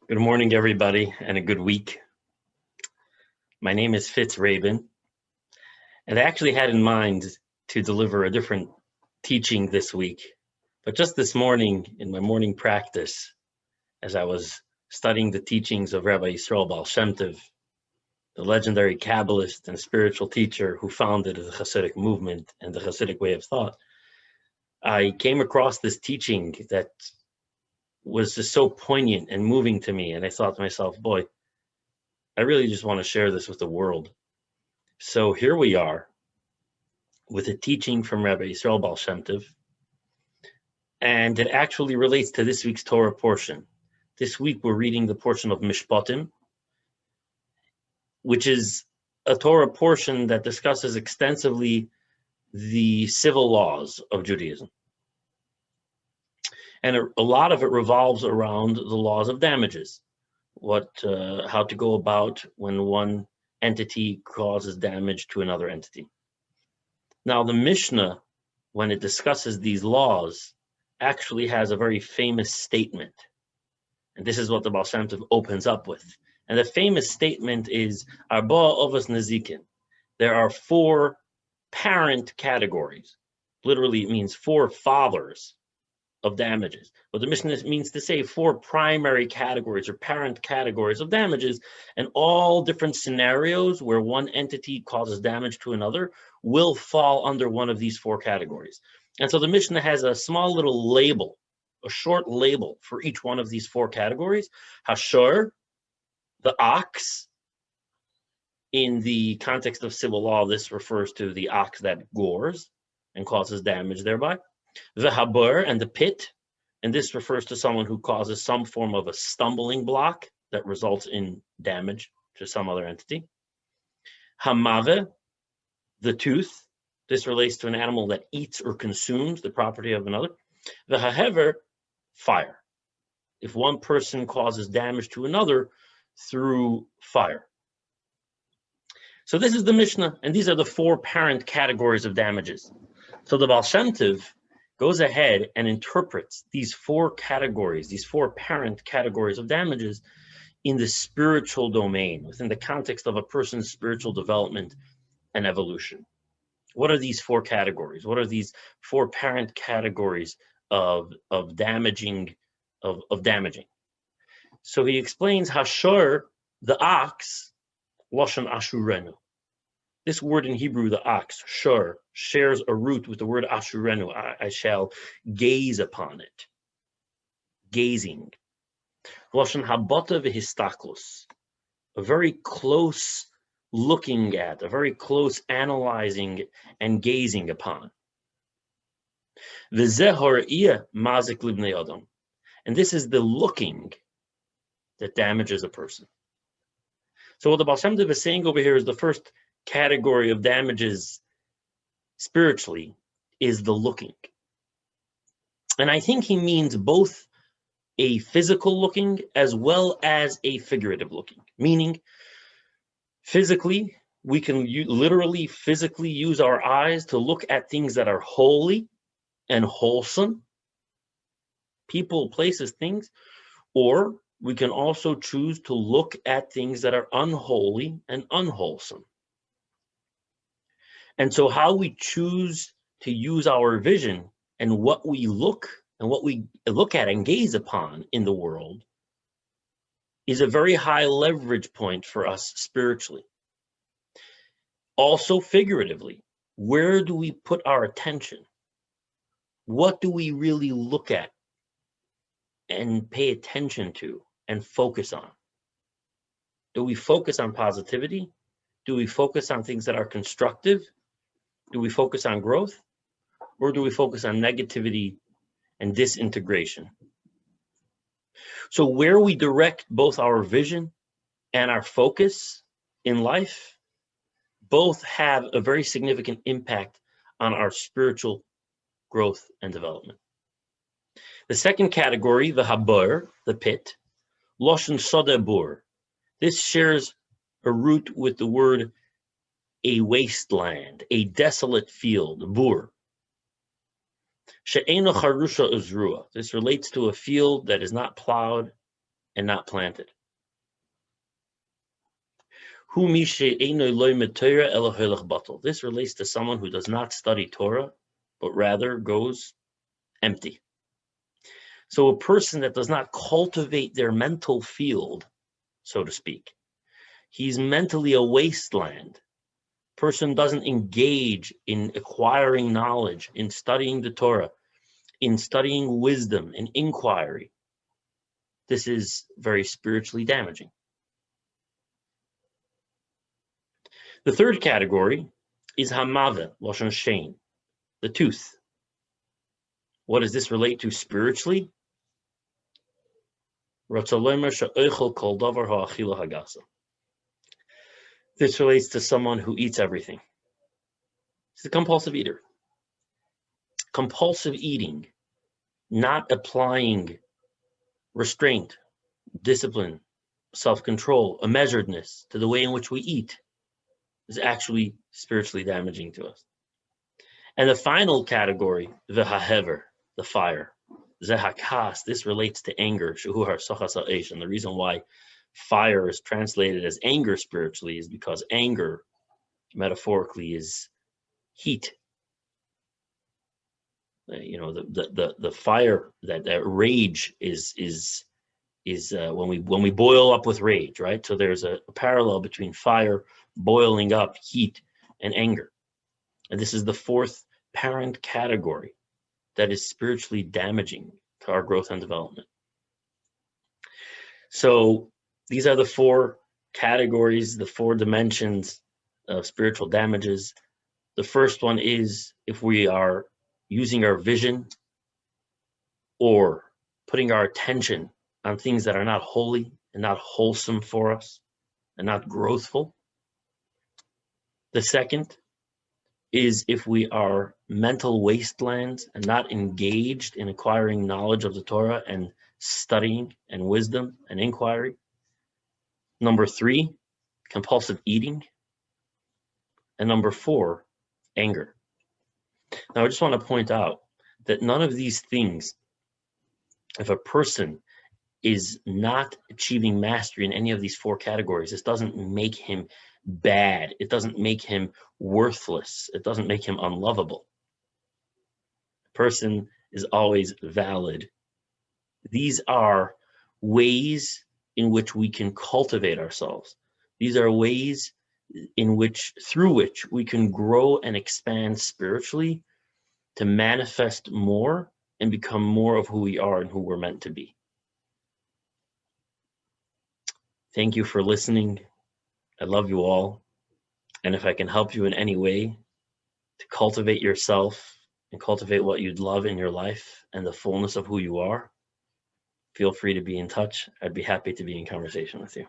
Good morning, everybody, and a good week. My name is Fitz Rabin, and I actually had in mind to deliver a different teaching this week. But just this morning, in my morning practice, as I was studying the teachings of Rabbi Yisrael Baal Shem Tov, the legendary Kabbalist and spiritual teacher who founded the Hasidic movement and the Hasidic way of thought, I came across this teaching that was just so poignant and moving to me. And I thought to myself, boy, I really just want to share this with the world. So here we are with a teaching from Rabbi Yisrael Baal Shem Tov, and it actually relates to this week's Torah portion. This week we're reading the portion of Mishoptim, which is a Torah portion that discusses extensively the civil laws of Judaism. And a lot of it revolves around the laws of damages, how to go about when one entity causes damage to another entity. Now, the Mishnah, when it discusses these laws, actually has a very famous statement. And this is what the Baal Shem Tov opens up with. And the famous statement is, Arba Ovas Nezikin. There are four parent categories. Literally, it means four fathers of damages. But the Mishnah means to say four primary categories or parent categories of damages, and all different scenarios where one entity causes damage to another will fall under one of these four categories. And so the Mishnah has a small little label, a short label for each one of these four categories. Hashor, the ox. In the context of civil law, this refers to the ox that gores and causes damage thereby. The habur, and the pit, and this refers to someone who causes some form of a stumbling block that results in damage to some other entity. Hamave, the tooth, this relates to an animal that eats or consumes the property of another. The hahever, fire, if one person causes damage to another through fire. So this is the Mishnah, and these are the four parent categories of damages. So the Baal Shem Tov goes ahead and interprets these four categories, these four parent categories of damages in the spiritual domain, within the context of a person's spiritual development and evolution. What are these four categories? What are these four parent categories of damaging? So he explains Hashor, the ox, Lashon Ashurenu. This word in Hebrew, the ox, shor, shares a root with the word ashurenu. I shall gaze upon it. Gazing. Lashon habata v'histaklus. A very close looking at, a very close analyzing and gazing upon. V'zeh har'iyah mazik libnei adam. And this is the looking that damages a person. So what the Baal Shem Tov is saying over here is the first category of damages spiritually is the looking. And I think he means both a physical looking as well as a figurative looking, meaning physically, we can literally physically use our eyes to look at things that are holy and wholesome, people, places, things, or we can also choose to look at things that are unholy and unwholesome. And so how we choose to use our vision and what we look at and gaze upon in the world is a very high leverage point for us spiritually. Also figuratively, where do we put our attention? What do we really look at and pay attention to and focus on? Do we focus on positivity? Do we focus on things that are constructive? Do we focus on growth? Or do we focus on negativity and disintegration? So where we direct both our vision and our focus in life, both have a very significant impact on our spiritual growth and development. The second category, the habur, the pit, loshen sodebur. This shares a root with the word a wasteland, a desolate field, bur. She'eno charusha uzrua. This relates to a field that is not plowed and not planted. This relates to someone who does not study Torah, but rather goes empty. So a person that does not cultivate their mental field, so to speak, he's mentally a wasteland. Person doesn't engage in acquiring knowledge, in studying the Torah, in studying wisdom and inquiry. This is very spiritually damaging. The third category is hamave, lashon shein, the tooth. What does this relate to spiritually? This relates to someone who eats everything. He's a compulsive eater. Compulsive eating, not applying restraint, discipline, self-control, a measuredness to the way in which we eat, is actually spiritually damaging to us. And the final category, v'hahever, the fire, zehakas, this relates to anger, shehuhar sochas ha'esh, and the reason why fire is translated as anger spiritually is because anger, metaphorically, is heat. The fire, that rage is when we boil up with rage, right? So there's a parallel between fire, boiling up, heat, and anger. And this is the fourth parent category that is spiritually damaging to our growth and development. So these are the four categories, the four dimensions of spiritual damages. The first one is if we are using our vision or putting our attention on things that are not holy and not wholesome for us and not growthful. The second is if we are mental wastelands and not engaged in acquiring knowledge of the Torah and studying and wisdom and inquiry. Number 3, compulsive eating. And number 4, anger. Now, I just want to point out that none of these things, if a person is not achieving mastery in any of these 4 categories, this doesn't make him bad. It doesn't make him worthless. It doesn't make him unlovable. A person is always valid. These are ways in which we can cultivate ourselves. These are ways through which we can grow and expand spiritually to manifest more and become more of who we are and who we're meant to be. Thank you for listening. I love you all. And if I can help you in any way to cultivate yourself and cultivate what you'd love in your life and the fullness of who you are, feel free to be in touch. I'd be happy to be in conversation with you.